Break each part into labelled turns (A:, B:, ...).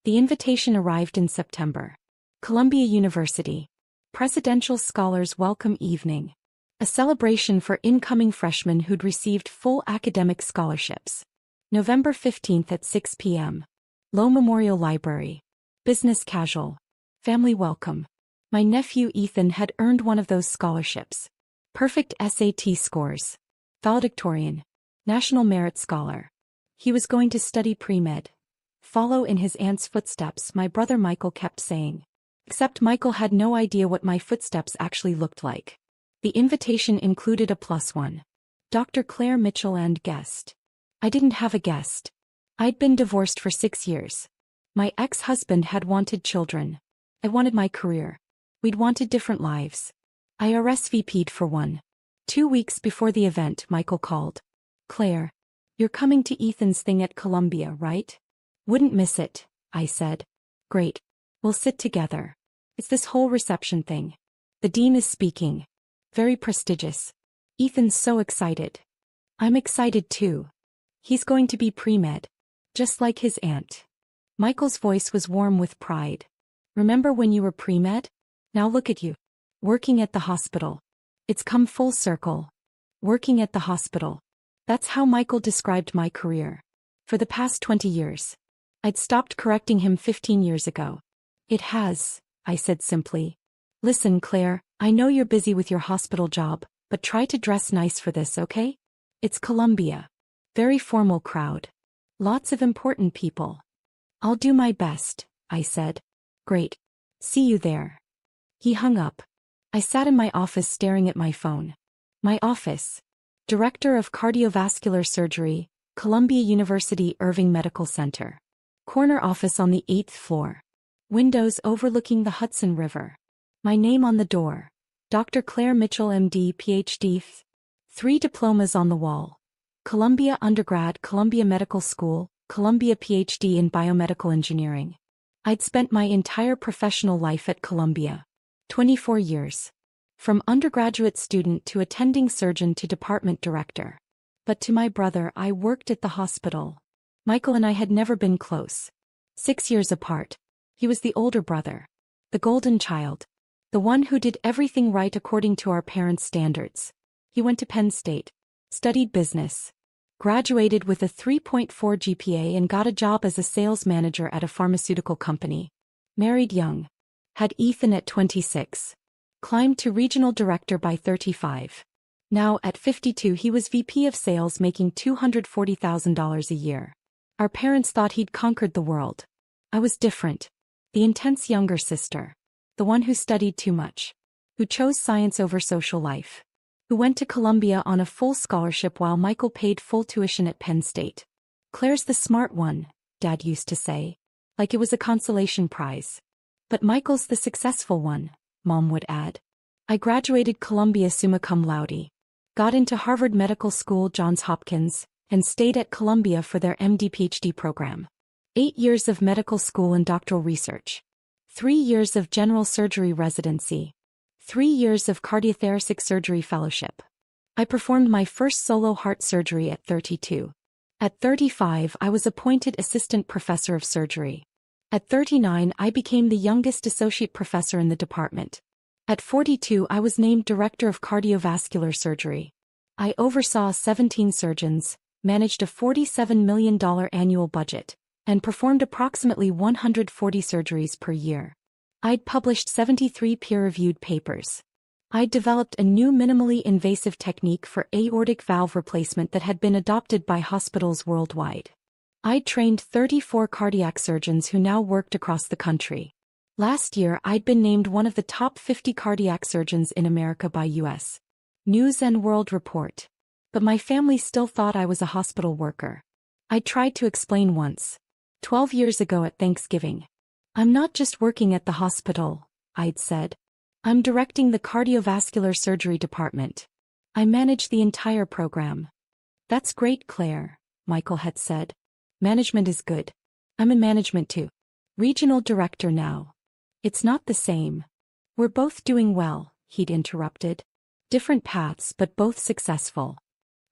A: The invitation arrived in September. Columbia University. Presidential Scholars Welcome Evening. A celebration for incoming freshmen who'd received full academic scholarships. November 15th at 6 p.m. Low Memorial Library. Business casual. Family welcome. My nephew Ethan had earned one of those scholarships. Perfect SAT scores. Valedictorian. National Merit Scholar. He was going to study pre-med. Follow in his aunt's footsteps, my brother Michael kept saying. Except Michael had no idea what my footsteps actually looked like. The invitation included a +1. Dr. Claire Mitchell and guest. I didn't have a guest. I'd been divorced for 6 years. My ex-husband had wanted children. I wanted my career. We'd wanted different lives. I RSVP'd for one. 2 weeks before the event, Michael called. Claire, you're coming to Ethan's thing at Columbia, right? Wouldn't miss it, I said. Great. We'll sit together. It's this whole reception thing. The dean is speaking. Very prestigious. Ethan's so excited. I'm excited too. He's going to be pre-med. Just like his aunt. Michael's voice was warm with pride. Remember when you were pre-med? Now look at you. Working at the hospital. It's come full circle. Working at the hospital. That's how Michael described my career. For the past 20 years. I'd stopped correcting him 15 years ago. It has, I said simply. Listen, Claire, I know you're busy with your hospital job, but try to dress nice for this, okay? It's Columbia. Very formal crowd. Lots of important people. I'll do my best, I said. Great. See you there. He hung up. I sat in my office staring at my phone. My office. Director of Cardiovascular Surgery, Columbia University Irving Medical Center. Corner office on the 8th floor. Windows overlooking the Hudson River. My name on the door. Dr. Claire Mitchell MD PhD. 3 diplomas on the wall. Columbia undergrad, Columbia Medical School, Columbia PhD in biomedical engineering. I'd spent my entire professional life at Columbia. 24 years. From undergraduate student to attending surgeon to department director. But to my brother, I worked at the hospital. Michael and I had never been close. 6 years apart. He was the older brother. The golden child. The one who did everything right according to our parents' standards. He went to Penn State. Studied business. Graduated with a 3.4 GPA and got a job as a sales manager at a pharmaceutical company. Married young. Had Ethan at 26. Climbed to regional director by 35. Now, at 52, he was VP of sales making $240,000 a year. Our parents thought he'd conquered the world. I was different. The intense younger sister. The one who studied too much. Who chose science over social life. Who went to Columbia on a full scholarship while Michael paid full tuition at Penn State. Claire's the smart one, Dad used to say. Like it was a consolation prize. But Michael's the successful one, Mom would add. I graduated Columbia summa cum laude. Got into Harvard Medical School, Johns Hopkins, and stayed at Columbia for their MD-PhD program. 8 years of medical school and doctoral research. 3 years of general surgery residency. 3 years of cardiothoracic surgery fellowship. I performed my first solo heart surgery at 32. At 35, I was appointed assistant professor of surgery. At 39, I became the youngest associate professor in the department. At 42, I was named director of cardiovascular surgery. I oversaw 17 surgeons, managed a $47 million annual budget, and performed approximately 140 surgeries per year. I'd published 73 peer-reviewed papers. I'd developed a new minimally invasive technique for aortic valve replacement that had been adopted by hospitals worldwide. I'd trained 34 cardiac surgeons who now worked across the country. Last year, I'd been named one of the top 50 cardiac surgeons in America by U.S. News and World Report. But my family still thought I was a hospital worker. I tried to explain once. 12 years ago at Thanksgiving. I'm not just working at the hospital, I'd said. I'm directing the cardiovascular surgery department. I manage the entire program. That's great, Claire, Michael had said. Management is good. I'm in management too. Regional director now. It's not the same. We're both doing well, he'd interrupted. Different paths but both successful.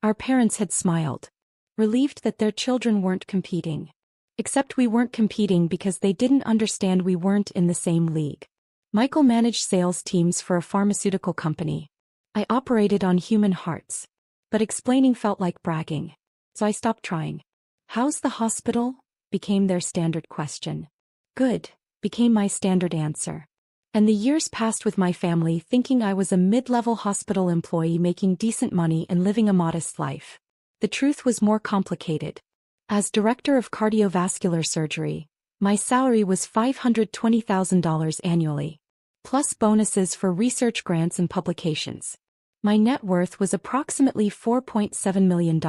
A: Our parents had smiled. Relieved that their children weren't competing. Except we weren't competing because they didn't understand we weren't in the same league. Michael managed sales teams for a pharmaceutical company. I operated on human hearts. But explaining felt like bragging. So I stopped trying. "How's the hospital?" became their standard question. "Good," became my standard answer. And the years passed with my family thinking I was a mid-level hospital employee making decent money and living a modest life. The truth was more complicated. As director of cardiovascular surgery, my salary was $520,000 annually, plus bonuses for research grants and publications. My net worth was approximately $4.7 million.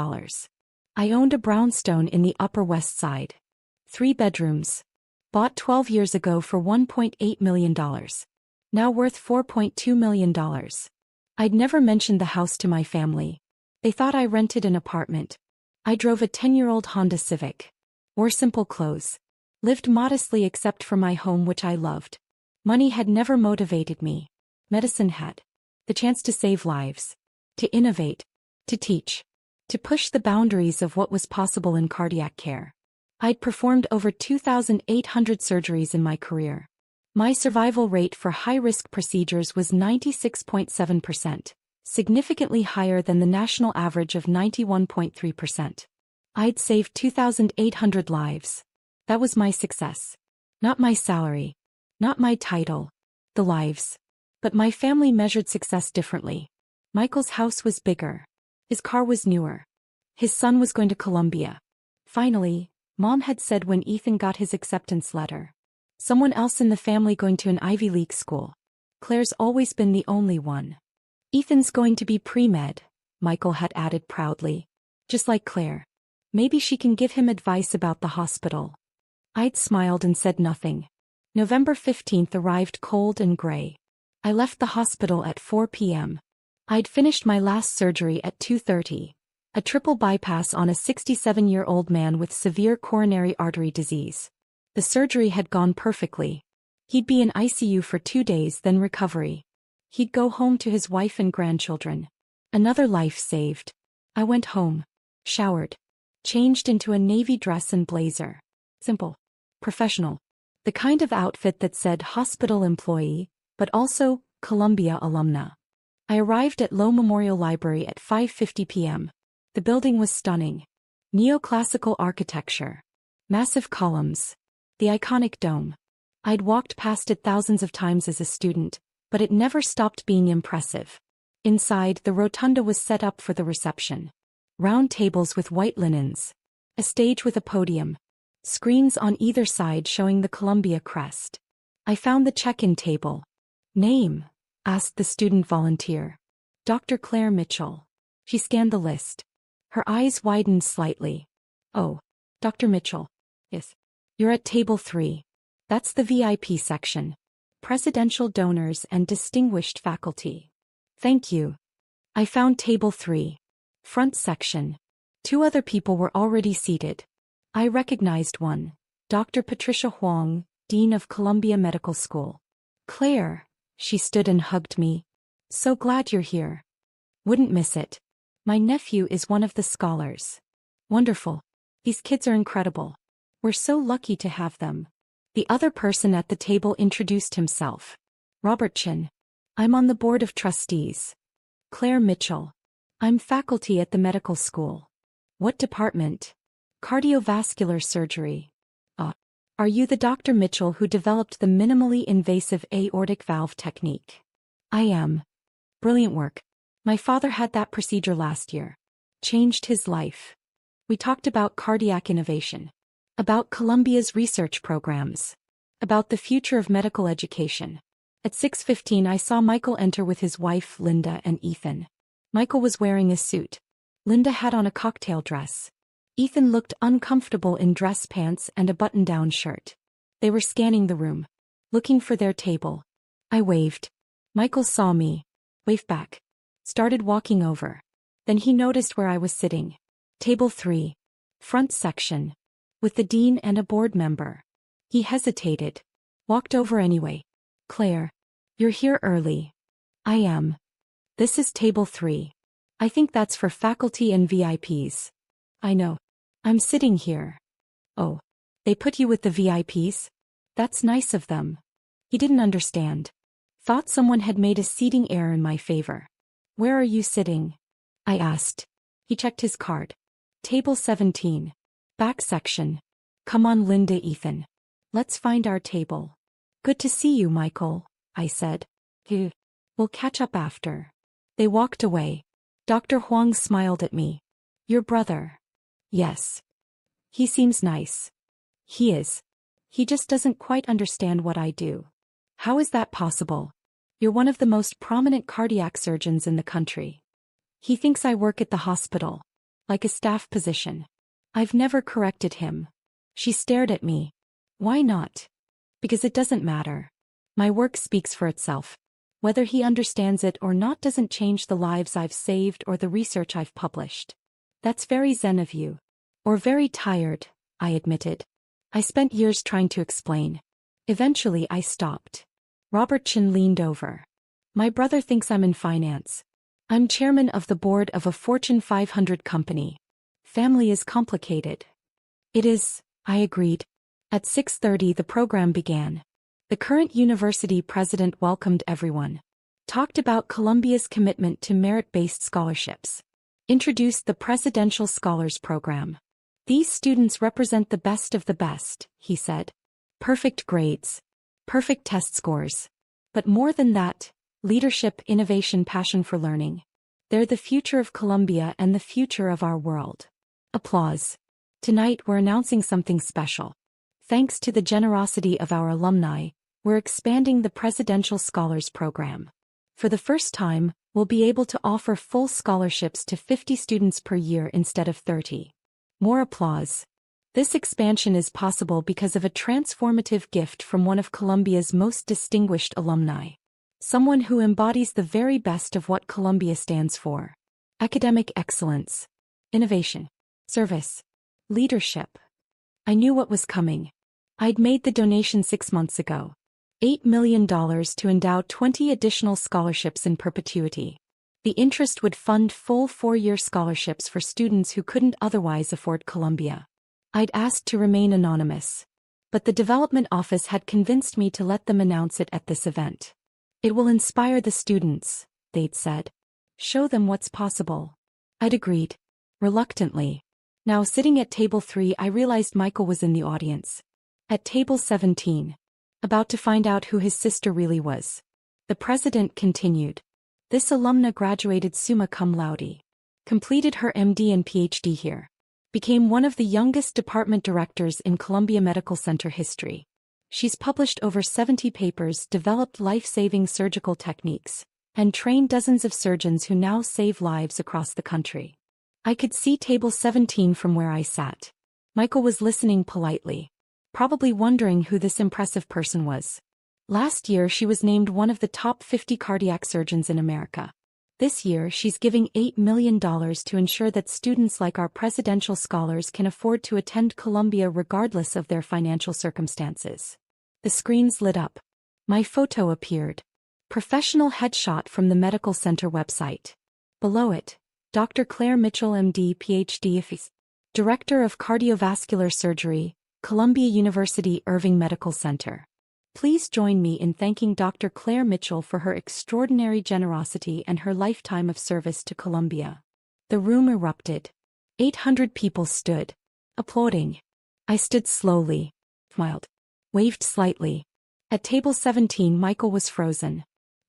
A: I owned a brownstone in the Upper West Side. 3 bedrooms. Bought 12 years ago for $1.8 million. Now worth $4.2 million. I'd never mentioned the house to my family. They thought I rented an apartment. I drove a 10-year-old Honda Civic. Wore simple clothes. Lived modestly except for my home which I loved. Money had never motivated me. Medicine had. The chance to save lives. To innovate. To teach. To push the boundaries of what was possible in cardiac care. I'd performed over 2,800 surgeries in my career. My survival rate for high-risk procedures was 96.7%, significantly higher than the national average of 91.3%. I'd saved 2,800 lives. That was my success. Not my salary. Not my title. The lives. But my family measured success differently. Michael's house was bigger. His car was newer. His son was going to Columbia. Finally, Mom had said when Ethan got his acceptance letter. Someone else in the family going to an Ivy League school. Claire's always been the only one. Ethan's going to be pre-med, Michael had added proudly. Just like Claire. Maybe she can give him advice about the hospital. I'd smiled and said nothing. November 15th arrived cold and gray. I left the hospital at 4 p.m. I'd finished my last surgery at 2:30, a triple bypass on a 67-year-old man with severe coronary artery disease. The surgery had gone perfectly. He'd be in ICU for 2 days, then recovery. He'd go home to his wife and grandchildren. Another life saved. I went home, showered, changed into a navy dress and blazer. Simple. Professional. The kind of outfit that said hospital employee, but also Columbia alumna. I arrived at Low Memorial Library at 5:50 p.m. The building was stunning. Neoclassical architecture. Massive columns. The iconic dome. I'd walked past it thousands of times as a student, but it never stopped being impressive. Inside, the rotunda was set up for the reception. Round tables with white linens. A stage with a podium. Screens on either side showing the Columbia crest. I found the check-in table. "Name?" asked the student volunteer. "Dr. Claire Mitchell." She scanned the list. Her eyes widened slightly. "Oh, Dr. Mitchell. Yes. You're at table 3. That's the VIP section. Presidential donors and distinguished faculty." "Thank you." I found table 3. Front section. 2 other people were already seated. I recognized one. Dr. Patricia Huang, Dean of Columbia Medical School. "Claire." She stood and hugged me. "So glad you're here. Wouldn't miss it. My nephew is one of the scholars." "Wonderful. These kids are incredible. We're so lucky to have them." The other person at the table introduced himself. "Robert Chin. I'm on the board of trustees." "Claire Mitchell. I'm faculty at the medical school." "What department?" "Cardiovascular surgery." Are you the Dr. Mitchell who developed the minimally invasive aortic valve technique?" "I am." "Brilliant work. My father had that procedure last year. Changed his life." We talked about cardiac innovation. About Columbia's research programs. About the future of medical education. At 6:15 I saw Michael enter with his wife Linda and Ethan. Michael was wearing a suit. Linda had on a cocktail dress. Ethan looked uncomfortable in dress pants and a button-down shirt. They were scanning the room. Looking for their table. I waved. Michael saw me. Waved back. Started walking over. Then he noticed where I was sitting. Table 3. Front section. With the dean and a board member. He hesitated. Walked over anyway. "Claire. You're here early." "I am." "This is table 3. I think that's for faculty and VIPs." "I know. I'm sitting here." "Oh. They put you with the VIPs? That's nice of them. He didn't understand. Thought someone had made a seating error in my favor. Where are you sitting? I asked. He checked his card. Table 17. Back section. Come on, Linda, Ethan. Let's find our table. Good to see you, Michael, I said. We'll catch up after. They walked away. Dr. Huang smiled at me. Your brother? Yes. He seems nice. He is. He just doesn't quite understand what I do. How is that possible? You're one of the most prominent cardiac surgeons in the country. He thinks I work at the hospital, like a staff position. I've never corrected him. She stared at me. Why not? Because it doesn't matter. My work speaks for itself. Whether he understands it or not doesn't change the lives I've saved or the research I've published. That's very zen of you. Or very tired, I admitted. I spent years trying to explain. Eventually I stopped. Robert Chin leaned over. My brother thinks I'm in finance. I'm chairman of the board of a Fortune 500 company. Family is complicated. It is, I agreed. At 6:30 the program began. The current university president welcomed everyone. Talked about Columbia's commitment to merit-based scholarships. Introduced the Presidential Scholars Program. These students represent the best of the best, he said. Perfect grades. Perfect test scores. But more than that, leadership, innovation, passion for learning. They're the future of Columbia and the future of our world. Applause. Tonight we're announcing something special. Thanks to the generosity of our alumni, we're expanding the Presidential Scholars Program. For the first time, we'll be able to offer full scholarships to 50 students per year instead of 30. More applause. This expansion is possible because of a transformative gift from one of Columbia's most distinguished alumni. Someone who embodies the very best of what Columbia stands for. Academic excellence. Innovation. Service. Leadership. I knew what was coming. I'd made the donation 6 months ago. $8 million to endow 20 additional scholarships in perpetuity. The interest would fund full 4-year scholarships for students who couldn't otherwise afford Columbia. I'd asked to remain anonymous. But the development office had convinced me to let them announce it at this event. It will inspire the students, they'd said. Show them what's possible. I'd agreed. Reluctantly. Now sitting at table 3 I realized Michael was in the audience. At table 17. About to find out who his sister really was. The president continued. This alumna graduated summa cum laude. Completed her MD and PhD here. Became one of the youngest department directors in Columbia Medical Center history. She's published over 70 papers, developed life-saving surgical techniques, and trained dozens of surgeons who now save lives across the country. I could see table 17 from where I sat. Michael was listening politely, probably wondering who this impressive person was. Last year she was named one of the top 50 cardiac surgeons in America. This year she's giving $8 million to ensure that students like our presidential scholars can afford to attend Columbia regardless of their financial circumstances. The screens lit up. My photo appeared. Professional headshot from the medical center website. Below it, Dr. Claire Mitchell MD PhD, Director of Cardiovascular Surgery, Columbia University Irving Medical Center. Please join me in thanking Dr. Claire Mitchell for her extraordinary generosity and her lifetime of service to Columbia. The room erupted. 800 people stood, applauding. I stood slowly, smiled, waved slightly. At table 17 Michael was frozen.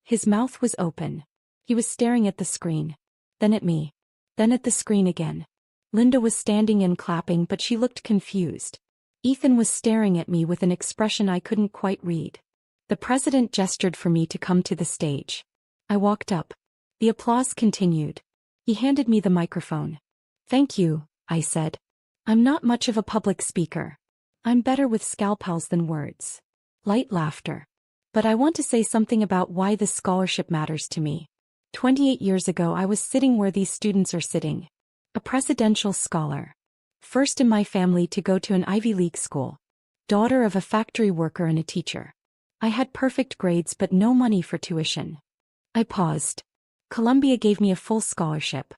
A: His mouth was open. He was staring at the screen. Then at me. Then at the screen again. Linda was standing and clapping, but she looked confused. Ethan was staring at me with an expression I couldn't quite read. The president gestured for me to come to the stage. I walked up. The applause continued. He handed me the microphone. Thank you, I said. I'm not much of a public speaker. I'm better with scalpels than words. Light laughter. But I want to say something about why this scholarship matters to me. 28 years ago I was sitting where these students are sitting. A presidential scholar. First in my family to go to an Ivy League school. Daughter of a factory worker and a teacher. I had perfect grades but no money for tuition. I paused. Columbia gave me a full scholarship.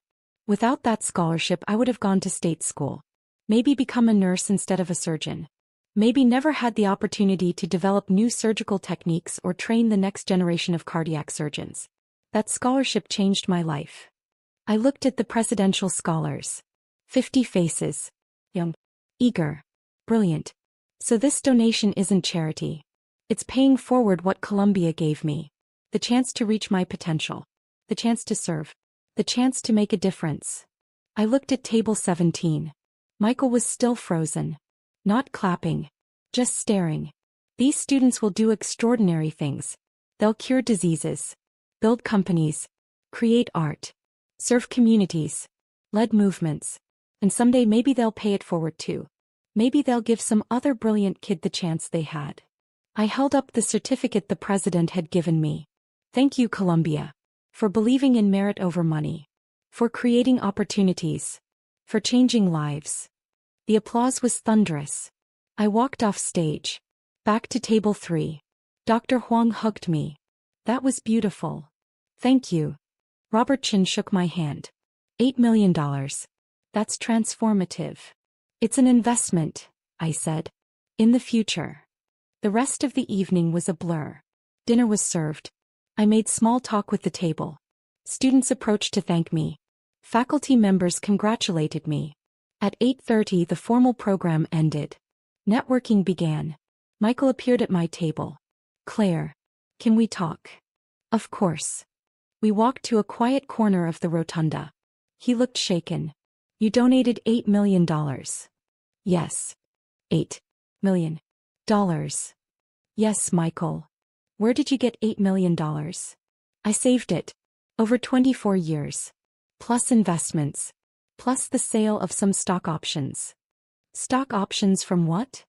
A: Without that scholarship I would have gone to state school. Maybe become a nurse instead of a surgeon. Maybe never had the opportunity to develop new surgical techniques or train the next generation of cardiac surgeons. That scholarship changed my life. I looked at the presidential scholars. 50 faces. Young. Eager. Brilliant. So this donation isn't charity. It's paying forward what Columbia gave me. The chance to reach my potential. The chance to serve. The chance to make a difference. I looked at table 17. Michael was still frozen. Not clapping. Just staring. These students will do extraordinary things. They'll cure diseases. Build companies. Create art. Serve communities. Lead movements. And someday maybe they'll pay it forward too. Maybe they'll give some other brilliant kid the chance they had. I held up the certificate the president had given me. Thank you, Columbia. For believing in merit over money. For creating opportunities. For changing lives. The applause was thunderous. I walked off stage. Back to table 3. Dr. Huang hugged me. That was beautiful. Thank you. Robert Chin shook my hand. $8 million. That's transformative. It's an investment, I said. In the future. The rest of the evening was a blur. Dinner was served. I made small talk with the table. Students approached to thank me. Faculty members congratulated me. At 8:30 the formal program ended. Networking began. Michael appeared at my table. Claire. Can we talk? Of course. We walked to a quiet corner of the rotunda. He looked shaken. You donated $8 million. Yes. $8 million. Yes, Michael. Where did you get $8 million? I saved it. Over 24 years. Plus investments. Plus the sale of some stock options. Stock options from what?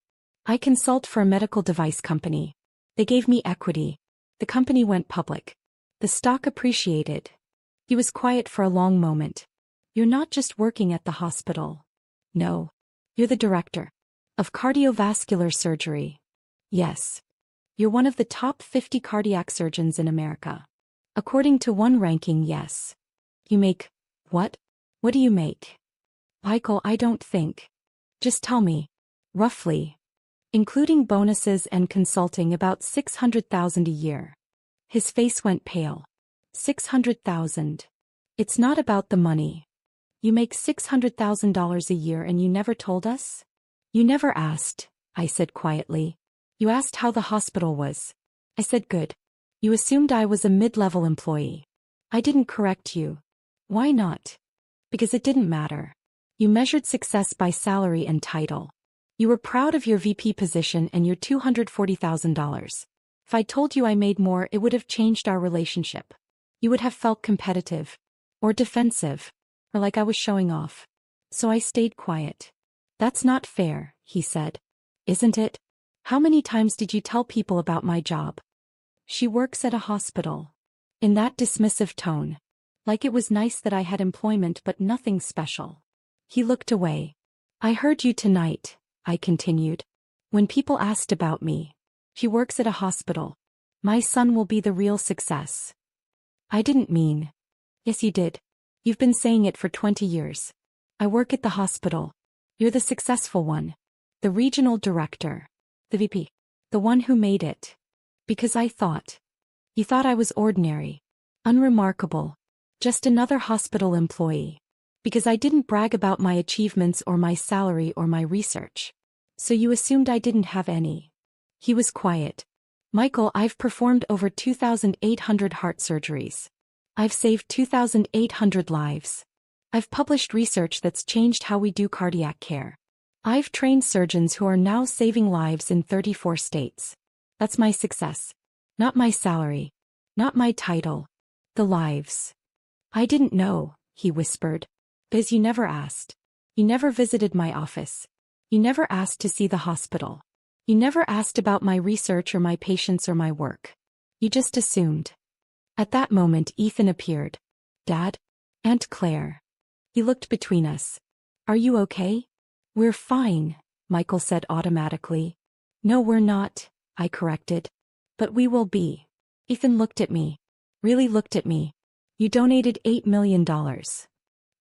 A: I consult for a medical device company. They gave me equity. The company went public. The stock appreciated. He was quiet for a long moment. You're not just working at the hospital. No. You're the director of cardiovascular surgery. Yes. You're one of the top 50 cardiac surgeons in America. According to one ranking, yes. You make what? What do you make? Michael, I don't think. Just tell me. Roughly. Including bonuses and consulting, about $600,000 a year. His face went pale. $600,000. It's not about the money. You make $600,000 a year and you never told us? You never asked, I said quietly. You asked how the hospital was. I said good. You assumed I was a mid-level employee. I didn't correct you. Why not? Because it didn't matter. You measured success by salary and title. You were proud of your VP position and your $240,000. If I told you I made more, it would have changed our relationship. You would have felt competitive. Or defensive. Or like I was showing off. So I stayed quiet. That's not fair, he said. Isn't it? How many times did you tell people about my job? She works at a hospital. In that dismissive tone. Like it was nice that I had employment but nothing special. He looked away. I heard you tonight, I continued. When people asked about me. She works at a hospital. My son will be the real success. I didn't mean. Yes, you did. You've been saying it for 20 years. I work at the hospital. You're the successful one. The regional director. The VP. The one who made it. Because I thought. You thought I was ordinary. Unremarkable. Just another hospital employee. Because I didn't brag about my achievements or my salary or my research. So you assumed I didn't have any. He was quiet. Michael, I've performed over 2,800 heart surgeries. I've saved 2,800 lives. I've published research that's changed how we do cardiac care. I've trained surgeons who are now saving lives in 34 states. That's my success. Not my salary. Not my title. The lives. I didn't know, he whispered. Because you never asked. You never visited my office. You never asked to see the hospital. You never asked about my research or my patients or my work. You just assumed. At that moment Ethan appeared. Dad? Aunt Claire. He looked between us. Are you okay? We're fine, Michael said automatically. No, we're not, I corrected. But we will be. Ethan looked at me. Really looked at me. You donated $8 million.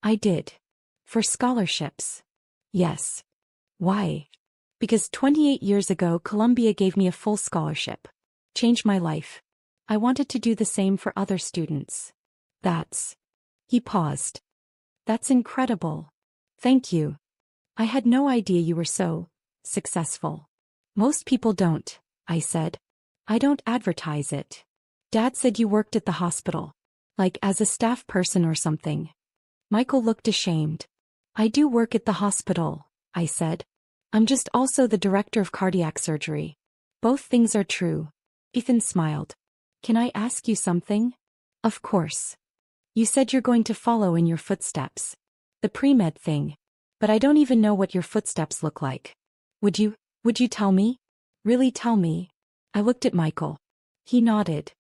A: I did. For scholarships. Yes. Why? Because 28 years ago Columbia gave me a full scholarship. Changed my life. I wanted to do the same for other students. That's... He paused. That's incredible. Thank you. I had no idea you were so successful. Most people don't, I said. I don't advertise it. Dad said you worked at the hospital. Like as a staff person or something. Michael looked ashamed. I do work at the hospital, I said. I'm just also the director of cardiac surgery. Both things are true. Ethan smiled. Can I ask you something? Of course. You said you're going to follow in your footsteps. The pre-med thing. But I don't even know what your footsteps look like. Would you tell me? Really tell me? I looked at Michael. He nodded.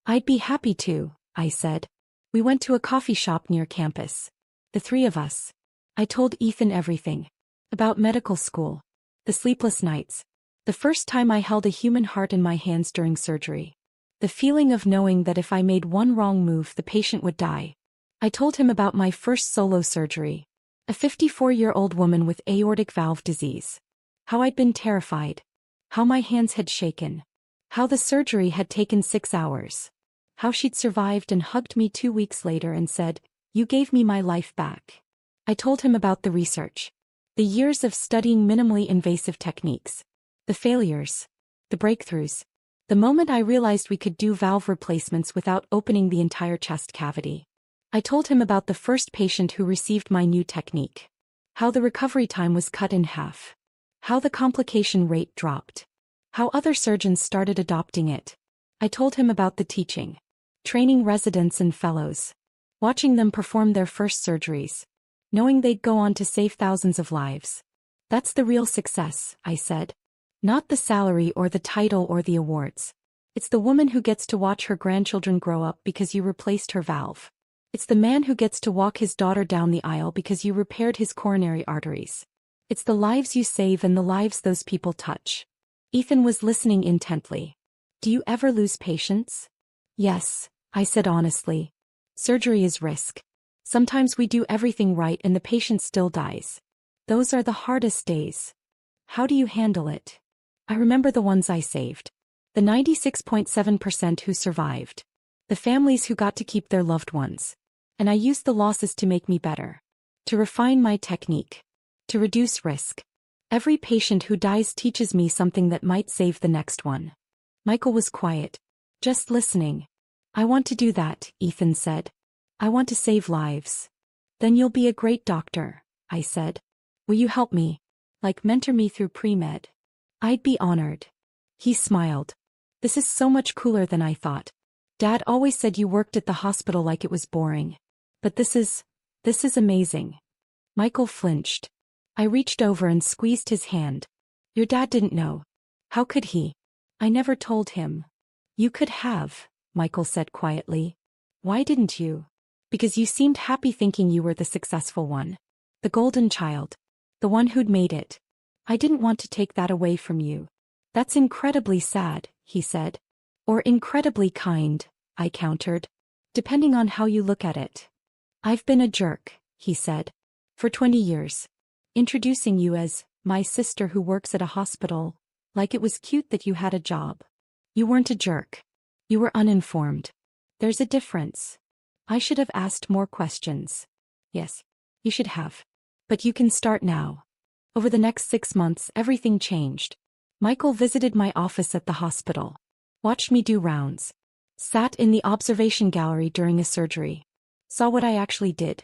A: I'd be happy to, I said. We went to a coffee shop near campus. The three of us. I told Ethan everything. About medical school. The sleepless nights. The first time I held a human heart in my hands during surgery. The feeling of knowing that if I made one wrong move the patient would die. I told him about my first solo surgery. A 54-year-old woman with aortic valve disease. How I'd been terrified. How my hands had shaken. How the surgery had taken 6 hours. How she'd survived and hugged me 2 weeks later and said, "You gave me my life back." I told him about the research. The years of studying minimally invasive techniques. The failures. The breakthroughs. The moment I realized we could do valve replacements without opening the entire chest cavity. I told him about the first patient who received my new technique. How the recovery time was cut in half. How the complication rate dropped. How other surgeons started adopting it. I told him about the teaching. Training residents and fellows. Watching them perform their first surgeries. Knowing they'd go on to save thousands of lives. That's the real success, I said. Not the salary or the title or the awards. It's the woman who gets to watch her grandchildren grow up because you replaced her valve. It's the man who gets to walk his daughter down the aisle because you repaired his coronary arteries. It's the lives you save and the lives those people touch. Ethan was listening intently. Do you ever lose patience? Yes, I said honestly. Surgery is risk. Sometimes we do everything right and the patient still dies. Those are the hardest days. How do you handle it? I remember the ones I saved. The 96.7% who survived. The families who got to keep their loved ones. And I used the losses to make me better. To refine my technique. To reduce risk. Every patient who dies teaches me something that might save the next one. Michael was quiet. Just listening. I want to do that, Ethan said. I want to save lives. Then you'll be a great doctor, I said. Will you help me? Like mentor me through pre-med? I'd be honored. He smiled. This is so much cooler than I thought. Dad always said you worked at the hospital like it was boring. But this is amazing. Michael flinched. I reached over and squeezed his hand. Your dad didn't know. How could he? I never told him. You could have, Michael said quietly. Why didn't you? Because you seemed happy thinking you were the successful one. The golden child. The one who'd made it. I didn't want to take that away from you. That's incredibly sad, he said. Or incredibly kind, I countered. Depending on how you look at it. I've been a jerk, he said. For 20 years. Introducing you as my sister who works at a hospital, like it was cute that you had a job. You weren't a jerk. You were uninformed. There's a difference. I should have asked more questions. Yes, you should have. But you can start now. Over the next 6 months, everything changed. Michael visited my office at the hospital. Watched me do rounds. Sat in the observation gallery during a surgery. Saw what I actually did.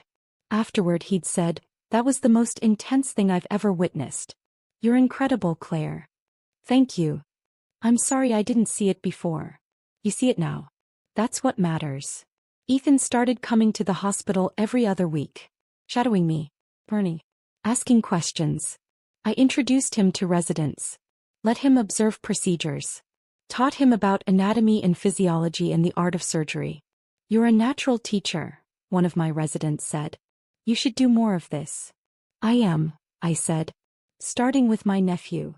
A: Afterward he'd said, "That was the most intense thing I've ever witnessed. You're incredible, Claire." Thank you. I'm sorry I didn't see it before. You see it now. That's what matters. Ethan started coming to the hospital every other week. Shadowing me. Bernie. Asking questions. I introduced him to residents. Let him observe procedures. Taught him about anatomy and physiology and the art of surgery. You're a natural teacher, one of my residents said. You should do more of this. I am, I said. Starting with my nephew.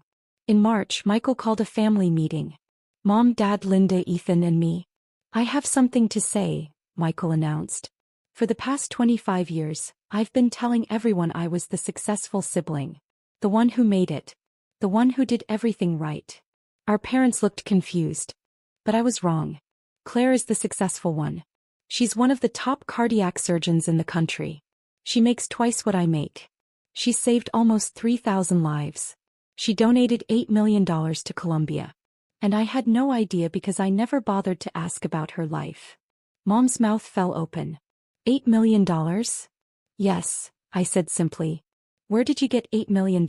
A: In March, Michael called a family meeting. Mom, Dad, Linda, Ethan, and me. I have something to say, Michael announced. For the past 25 years, I've been telling everyone I was the successful sibling. The one who made it. The one who did everything right. Our parents looked confused. But I was wrong. Claire is the successful one. She's one of the top cardiac surgeons in the country. She makes twice what I make. She saved almost 3,000 lives. She donated $8 million to Colombia. And I had no idea because I never bothered to ask about her life. Mom's mouth fell open. $8 million? Yes, I said simply. Where did you get $8 million?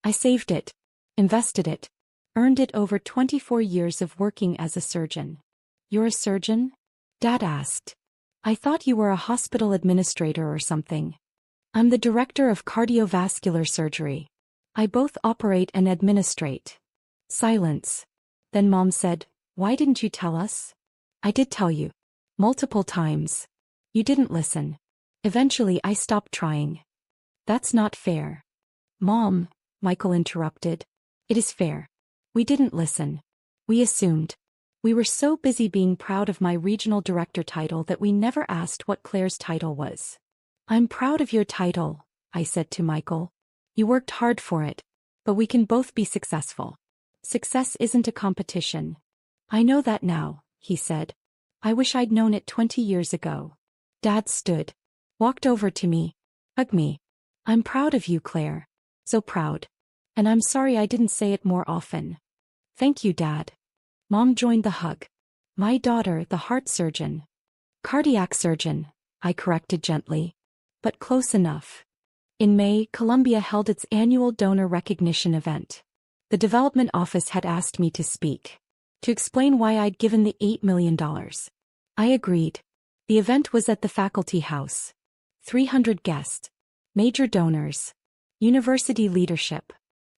A: I saved it, invested it, earned it over 24 years of working as a surgeon. You're a surgeon? Dad asked. I thought you were a hospital administrator or something. I'm the director of cardiovascular surgery. I both operate and administrate. Silence. Then Mom said, Why didn't you tell us? I did tell you. Multiple times. You didn't listen. Eventually I stopped trying. That's not fair. Mom, Michael interrupted. It is fair. We didn't listen. We assumed. We were so busy being proud of my regional director title that we never asked what Claire's title was. I'm proud of your title, I said to Michael. You worked hard for it. But we can both be successful. Success isn't a competition. I know that now, he said. I wish I'd known it 20 years ago. Dad stood. Walked over to me. Hugged me. I'm proud of you, Claire. So proud. And I'm sorry I didn't say it more often. Thank you, Dad. Mom joined the hug. My daughter, the heart surgeon. Cardiac surgeon, I corrected gently. But close enough. In May, Colombia held its annual donor recognition event. The development office had asked me to speak. To explain why I'd given the $8 million. I agreed. The event was at the faculty house. 300 guests. Major donors. University leadership.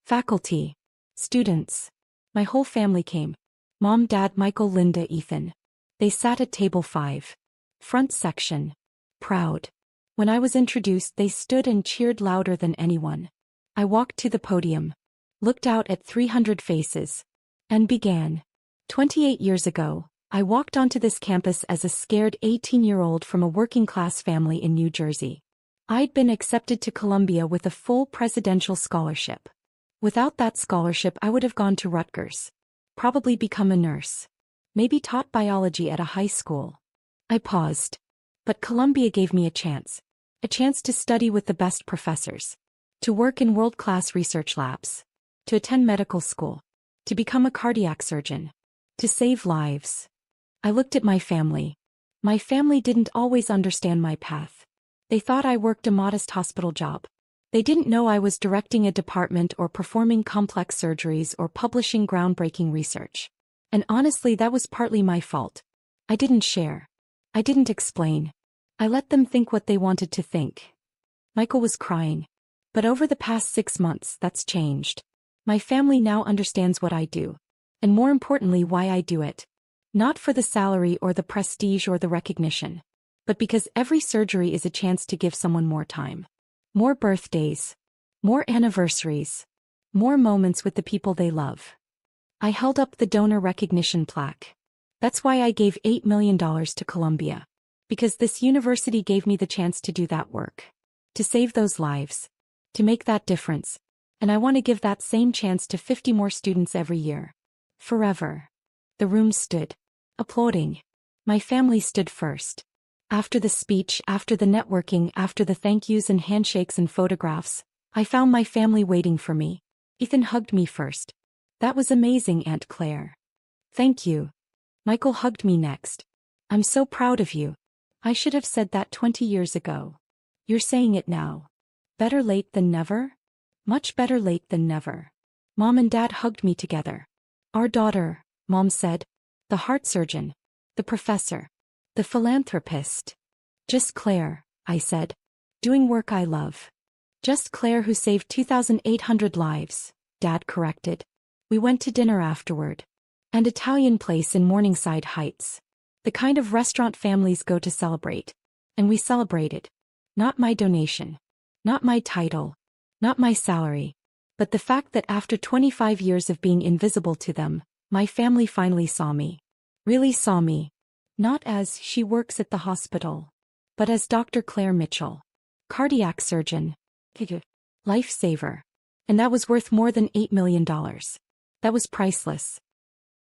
A: Faculty. Students. My whole family came. Mom, Dad, Michael, Linda, Ethan. They sat at table 5. Front section. Proud. When I was introduced, they stood and cheered louder than anyone. I walked to the podium. Looked out at 300 faces. And began. 28 years ago, I walked onto this campus as a scared 18-year-old from a working-class family in New Jersey. I'd been accepted to Columbia with a full presidential scholarship. Without that scholarship, I would have gone to Rutgers. Probably become a nurse. Maybe taught biology at a high school. I paused. But Columbia gave me a chance. A chance to study with the best professors. To work in world-class research labs. To attend medical school. To become a cardiac surgeon. To save lives. I looked at my family. My family didn't always understand my path. They thought I worked a modest hospital job. They didn't know I was directing a department or performing complex surgeries or publishing groundbreaking research. And honestly, that was partly my fault. I didn't share. I didn't explain. I let them think what they wanted to think. Michael was crying. But over the past 6 months, that's changed. My family now understands what I do. And more importantly, why I do it. Not for the salary or the prestige or the recognition. But because every surgery is a chance to give someone more time. More birthdays. More anniversaries. More moments with the people they love. I held up the donor recognition plaque. That's why I gave $8 million to Columbia. Because this university gave me the chance to do that work. To save those lives. To make that difference. And I want to give that same chance to 50 more students every year. Forever. The room stood. Applauding. My family stood first. After the speech, after the networking, after the thank yous and handshakes and photographs, I found my family waiting for me. Ethan hugged me first. That was amazing, Aunt Claire. Thank you. Michael hugged me next. I'm so proud of you. I should have said that 20 years ago. You're saying it now. Better late than never? Much better late than never. Mom and Dad hugged me together. Our daughter, Mom said. The heart surgeon. The professor. The philanthropist. Just Claire, I said. Doing work I love. Just Claire who saved 2,800 lives, Dad corrected. We went to dinner afterward. An Italian place in Morningside Heights. The kind of restaurant families go to celebrate. And we celebrated. Not my donation. Not my title. Not my salary. But the fact that after 25 years of being invisible to them, my family finally saw me. Really saw me. Not as she works at the hospital. But as Dr. Claire Mitchell. Cardiac surgeon. Lifesaver. And that was worth more than $8 million. That was priceless.